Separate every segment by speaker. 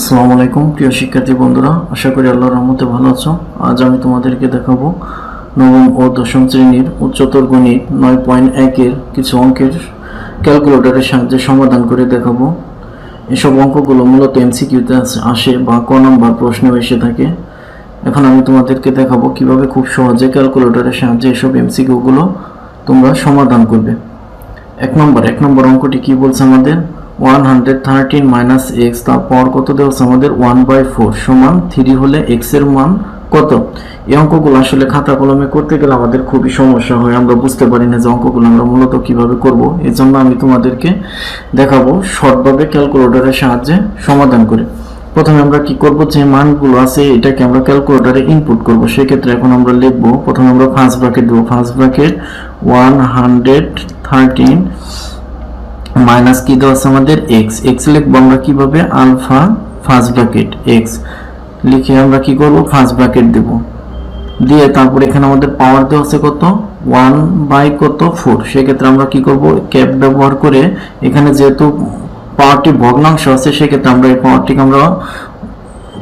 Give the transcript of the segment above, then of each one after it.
Speaker 1: আসসালামু আলাইকুম প্রিয় শিক্ষার্থী বন্ধুরা, আশা করি আল্লাহর রহমতে ভালো আছো। আজ আমি তোমাদেরকে দেখাবো নবম ও দশম শ্রেণীর উচ্চতর গণিত 9.1 এর কিছু অঙ্কের ক্যালকুলেটরের সাহায্যে সমাধান করে দেখাবো। এসব অঙ্কগুলো মূলত এমসিকিউতে আসে বা ক নম্বর প্রশ্নেও এসে থাকে। এখন আমি তোমাদেরকে দেখাবো কিভাবে খুব সহজে ক্যালকুলেটরের সাহায্যে এসব এমসিকিউগুলো তোমরা সমাধান করবে। এক নম্বর অঙ্কটি কি বলছে আমাদের, 113 মাইনাস এক্স, তারপর কত দেওয়া আছে আমাদের 1/4 সমান 3 হলে এক্স এর মান কত। এই অঙ্কগুলো আসলে খাতা কলমে করতে গেলে আমাদের খুবই সমস্যা হয়, আমরা বুঝতে পারি না যে অঙ্কগুলো আমরা মূলত কিভাবে করব। এই জন্য আমি তোমাদেরকে দেখাবো শর্টভাবে ক্যালকুলেটরের সাহায্যে সমাধান করে। প্রথমে আমরা কি করব, যে মানগুলো আছে এটাকে আমরা ক্যালকুলেটরে ইনপুট করব। সেক্ষেত্রে এখন আমরা লিখব, প্রথমে আমরা ফার্স্ট ব্র্যাকেট দেবো, ফার্স্ট ব্র্যাকেট 113 মাইনাস কি দেওয়া আছে আমাদের এক্স, এক্স লিখবো আমরা কিভাবে, আলফা ফার্স্ট ব্র্যাকেট এক্স লিখে আমরা কি করব, ফার্স্ট ব্র্যাকেট দেব, দিয়ে তারপর এখানে আমাদের পাওয়ার দেওয়া আছে কত 1/4। সেক্ষেত্রে আমরা কি করব, ক্যাপ ব্যবহার করে এখানে যেহেতু পাওয়ারটি ভগ্নাংশ আছে সেক্ষেত্রে আমরা এই পাওয়ারটিকে আমরা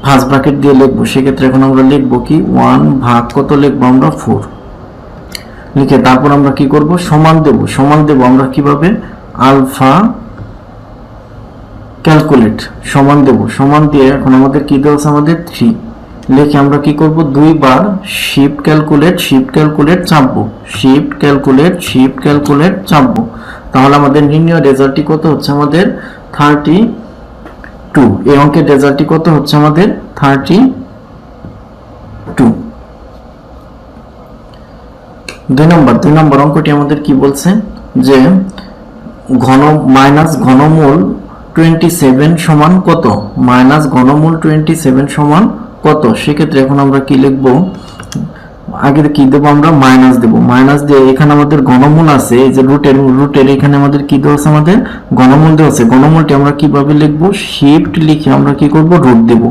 Speaker 1: ফার্স্ট ব্র্যাকেট দিয়ে লিখবো। সেক্ষেত্রে এখন আমরা লিখবো কি 1 ভাগ কত লিখবো আমরা 4 লিখে তারপর আমরা কি করব, সমান দেব আমরা কিভাবে, আলফা ক্যালকুলেট সমান দেব, সমান দিয়ে এখন আমাদের কি দেওয়া আছে আমাদের 3 লিখে আমরা কি করব, দুইবার শিফট ক্যালকুলেট চাপবো, শিফট ক্যালকুলেট চাপবো। তাহলে আমাদের নির্ণয় রেজাল্টটি কত হচ্ছে আমাদের 32। এই অঙ্কের রেজাল্টটি কত হচ্ছে আমাদের 32। দুই নম্বর অঙ্কটি আমাদের কি বলছে, যে ঘনমূল 27 সমান কত, মাইনাস ঘনমূল 27 সমান কত। সেক্ষেত্রে এখন আমরা কি লিখবো, আগে কি দেবো আমরা, মাইনাস দিয়ে এখানে আমাদের ঘনমূল আছে, এই যে রুটের এখানে আমাদের কি দেওয়া আছে আমাদের ঘনমূল দেওয়া আছে। ঘনমূলটি আমরা কিভাবে লিখবো, শিফট লিখে আমরা কি করব, রুট দেব।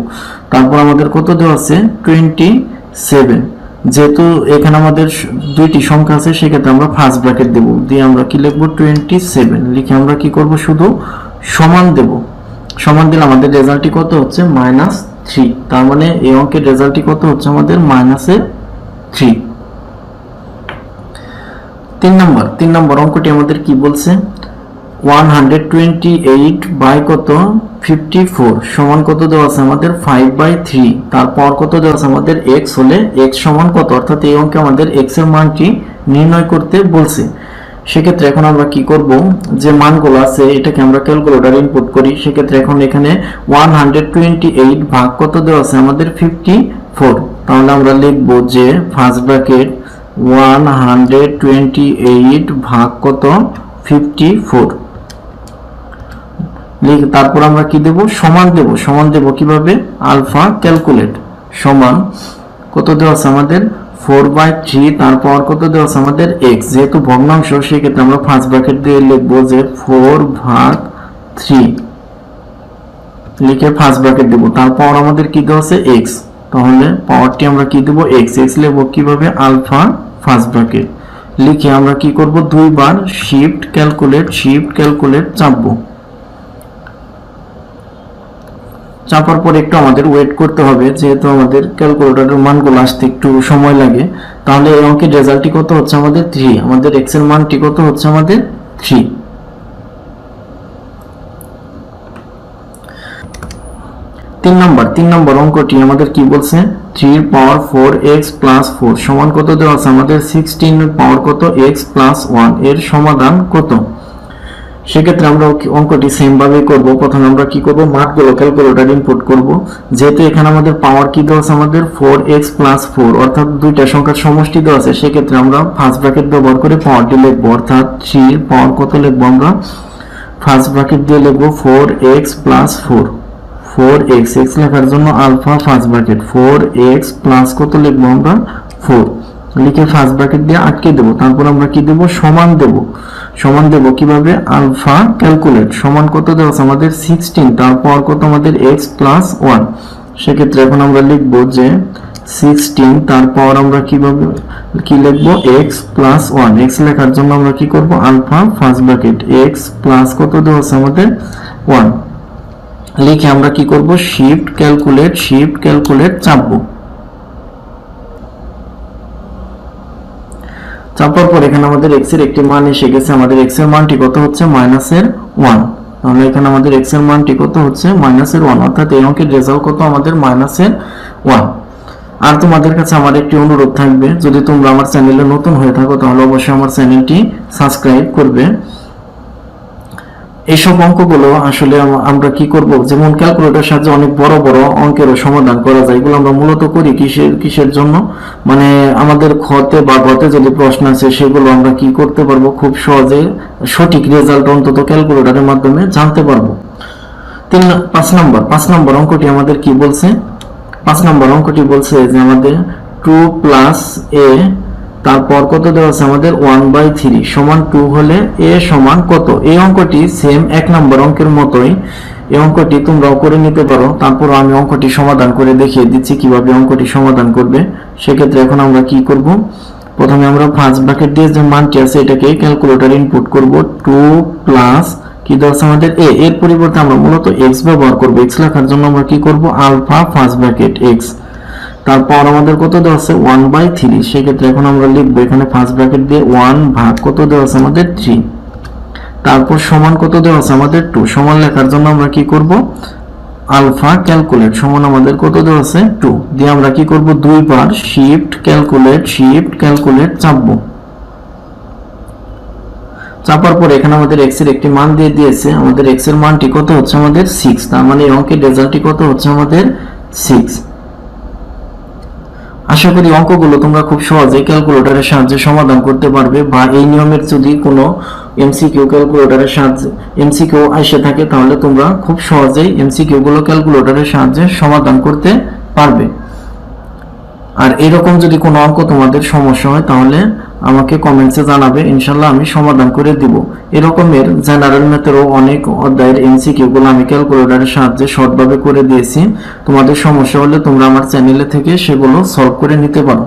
Speaker 1: তারপর আমাদের কত দেওয়া আছে 27, যেহেতু এখানে আমাদের দুইটি সংখ্যা আছে সেক্ষেত্রে আমরা ফার্স্ট ব্র্যাকেট দেব, দিয়ে আমরা কি লিখবো 27 লিখে আমরা কি করব, শুধু সমান দেব। সমান দিলে আমাদের রেজাল্টটি কত হচ্ছে -3। তার মানে এই অঙ্কের রেজাল্টটি কত হচ্ছে আমাদের -3। তিন নম্বর অঙ্কটি আমাদের কি বলছে, 128 বাই কত 54 সমান কত দেওয়া আছে আমাদের 5/3। তারপর কত দেওয়া আছে আমাদের x হলে x সমান কত, অর্থাৎ এই অঙ্কে আমাদের x এর মানটি নির্ণয় করতে বলছে। সেক্ষেত্রে এখন আমরা কি করব, যে মানগুলো আছে এটাকে আমরা ক্যালকুলেটরে ইনপুট করি। সেক্ষেত্রে এখন এখানে 128 ভাগ কত দেওয়া আছে আমাদের 54। তাহলে আমরা লিখব যে ফার্স্ট ব্র্যাকেট 128 ভাগ কত 54 লিখে তারপর আমরা কি দেব, সমান দেব কিভাবে, আলফা ক্যালকুলেট সমান কত দেওয়া আছে আমাদের 4/3। তারপর কত দেওয়া আছে আমাদের x, যেহেতু ভগ্নাংশ সেক্ষেত্রে আমরা ফার্স্ট ব্র্যাকেট দিয়ে লিখবো যে 4/3 লিখে ফার্স্ট ব্র্যাকেট দেব। তারপর আমাদের কি দেওয়া আছে x, তাহলে পাওয়ারটি আমরা কি দেব x লিখবো কিভাবে, আলফা ফার্স্ট ব্র্যাকেট লিখে আমরা কি করব, দুইবার শিফট ক্যালকুলেট চাপবো। চাপার পর একটু আমাদের ওয়েট করতে হবে, যেহেতু আমাদের ক্যালকুলেটরের মানগুলো আসতে একটু সময় লাগে। তাহলে এই অঙ্কের রেজাল্টটি কত হচ্ছে আমাদের 3, আমাদের x এর মানটি কত হচ্ছে আমাদের 3। তিন নম্বর অঙ্কটি আমাদের কি বলছে, 3 পাওয়ার 4x প্লাস 4 সমান কত দেওয়া আছে আমাদের 16 পাওয়ার কত x প্লাস 1 এর সমাধান কত। সেক্ষেত্রে আমরা অঙ্কটি সেম ভাবে করব। প্রথমে আমরা কি করব, মানগুলো ক্যালকুলেটর ইনপুট করব। যেহেতু এখানে আমাদের পাওয়ার কি দেওয়া আছে আমাদের 4x প্লাস 4, অর্থাৎ দুইটা সংখ্যার সমষ্টি দেওয়া আছে। সেক্ষেত্রে আমরা ফার্স্ট ব্র্যাকেট ব্যবহার করে পাওয়ারটি লিখবো, অর্থাৎ 3 পাওয়ার কত লিখবো আমরা, ফার্স্ট ব্র্যাকেট দিয়ে লিখবো 4x প্লাস 4x লেখার জন্য alpha first bracket 4x plus কত লিখবো আমরা 4 লিখে ফার্স্ট ব্র্যাকেট দিয়ে আটকে দেব। তারপর আমরা কি দেব, সমান দেব কিভাবে, আলফা ক্যালকুলেট সমান কত দেওয়া আছে আমাদের 16, তারপর কত আমাদের x প্লাস 1। সেক্ষেত্রে এখন আমরা লিখবো যে 16, তারপর আমরা কিভাবে কি লিখবো, x প্লাস 1। x লেখার জন্য আমরা কি করব, alpha first bracket x plus কত দেওয়া আছে আমাদের 1 লিখে আমরা কি করব, শিফট ক্যালকুলেট চাপবো। চাপার পর এখানে আমাদের x এর একটি মান এসে গেছে। আমাদের x এর মানটি কত হচ্ছে, -1। তাহলে এখানে আমাদের x এর মানটি কত হচ্ছে, -1, অর্থাৎ এই অঙ্কের রেজাল্ট কত আমাদের -1। আর তোমাদের কাছে আমার একটি অনুরোধ থাকবে, যদি তোমরা আমার চ্যানেলে নতুন হয়ে থাকো তাহলে অবশ্যই আমার চ্যানেলটি সাবস্ক্রাইব করবে। এইসব অঙ্কগুলো আসলে আমরা কি করব, যেমন ক্যালকুলেটরের সাহায্যে অনেক বড় বড় অঙ্কেরও সমাধান করা যায়। এগুলো আমরা মূলত করি কিসের জন্য, মানে আমাদের খতে বা গতে যদি প্রশ্ন আছে সেগুলো আমরা কি করতে পারবো, খুব সহজে সঠিক রেজাল্ট অন্তত ক্যালকুলেটরের মাধ্যমে জানতে পারবো। 5 নম্বর অঙ্কটি আমাদের কি বলছে, 5 নম্বর অঙ্কটি বলছে যে আমাদের 2 + a, তারপর কত দেওয়া আছে আমাদের 1/3 সমান 2 হলে a সমান কত। এই অঙ্কটি সেম 1 নম্বর অঙ্কের মতোই, এই অঙ্কটি তোমরাও করে নিতে পারো। তারপর আমি অঙ্কটি সমাধান করে দেখিয়ে দিচ্ছি কিভাবে অঙ্কটি সমাধান করবে। সেক্ষেত্রে এখন আমরা কি করব, প্রথমে আমরা ফার্স্ট ব্র্যাকেট দিয়ে যে মানটি আছে এটাকে ক্যালকুলেটর ইনপুট করব। 2 প্লাস কি দেওয়া আছে আমাদের a, এর পরিবর্তে আমরা মূলত x ব্যবহার করব। x লেখার জন্য আমরা কি করব, আলফা ফার্স্ট ব্র্যাকেট x, তারপর আমাদের কত দেওয়া আছে 1/3। সেক্ষেত্রে এখন আমরা লিখবো এখানে ফার্স্ট ব্র্যাকেট দিয়ে 1 ভাগ কত দেওয়া আছে আমাদের 3, তারপর সমান কত দেওয়া আছে আমাদের 2। সমান লেখার জন্য আমরা কি করব, আলফা ক্যালকুলেট সমান আমাদের কত দেওয়া আছে 2 দিয়ে আমরা কি করব, দুইবার শিফট ক্যালকুলেট চাপবো। চাপার পর এখানে আমাদের x এর একটি মান দিয়ে দিয়েছে। আমাদের x এর মানটি কত হচ্ছে আমাদের 6, তার মানে এই অঙ্কের রেজাল্টটি কত হচ্ছে আমাদের 6। আশা করি অঙ্কগুলো তোমরা খুব সহজে ক্যালকুলেটরের সাহায্যে সমাধান করতে পারবে, বা এই নিয়মের যদি কোনো এমসিকিউ ক্যালকুলেটরের সাহায্যে এমসিকিউ আসে থাকে তাহলে তোমরা খুব সহজেই এমসিকিউ গুলো ক্যালকুলেটরের সাহায্যে সমাধান করতে পারবে। আর এরকম যদি কোনো অঙ্ক তোমাদের সমস্যা হয় তাহলে আমাকে কমেন্টসে জানাবে, ইনশাআল্লাহ আমি সমাধান করে দিব। এরকমের জেনারেল ম্যাথেরও অনেক অধ্যায়ের এমসিকিউ গুলো আমি ক্যালকুলেটরের সাহায্যে শর্টভাবে করে দিয়েছি। তোমাদের সমস্যা হলে তোমরা আমার চ্যানেলে থেকে সেগুলো সলভ করে নিতে পারো।